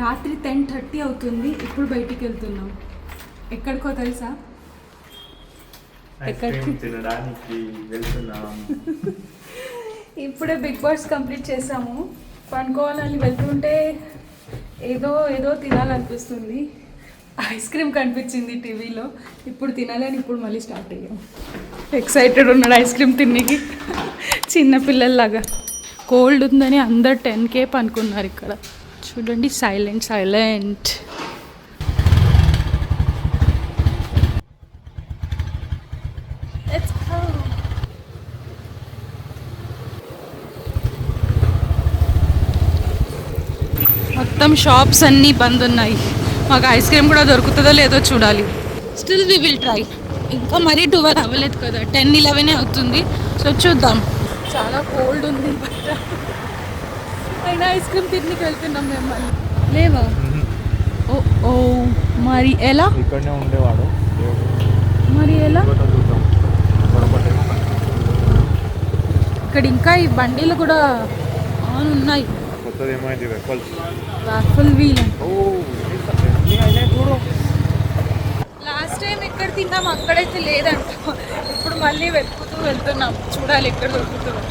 రాత్రి 10:30 అవుతుంది. ఇప్పుడు బయటికి వెళ్తున్నాం. ఎక్కడికో తెలుసా? ఎక్కడికి తినడానికి వెళ్తున్నాం. ఇప్పుడే బిగ్ బాస్ కంప్లీట్ చేసాము. పనుకోవాలని వెళ్తుంటే ఏదో ఏదో తినాలనిపిస్తుంది. ఐస్ క్రీమ్ కనిపించింది టీవీలో. ఇప్పుడు తినాలని ఇప్పుడు మళ్ళీ స్టార్ట్ అయ్యాం. ఎక్సైటెడ్ ఉన్నాడు ఐస్ క్రీమ్ తిన్నకి, చిన్నపిల్లల్లాగా. కోల్డ్ ఉందని అందరు 10K పనుకున్నారు ఇక్కడ. చూడండి, సైలెంట్ సైలెంట్. మొత్తం షాప్స్ అన్నీ బంద్ ఉన్నాయి. మాకు ఐస్ క్రీమ్ కూడా దొరుకుతుందో లేదో చూడాలి. Still we will try. ఇంకా మరీ 12 అవ్వలేదు కదా, 10-11 అవుతుంది. సో చూద్దాం. చాలా కోల్డ్ ఉంది బయట. అయినా ఐస్ క్రీమ్ తిన్నకి వెళ్తున్నాం మేము. మళ్ళీ లేవా? ఓ ఓ మరి ఎలా? ఇక్కడనే ఉండేవాడు. మరి ఎలా? ఇక్కడ ఇంకా ఈ బండిలు కూడా ఆన్ ఉన్నాయి. Waffle wheel. లాస్ట్ టైం ఎక్కడ తిన్నాం అక్కడైతే లేదంట. ఇప్పుడు మళ్ళీ వెతుకుతూ వెళ్తున్నాం. చూడాలి ఎక్కడ దొరుకుతుందో.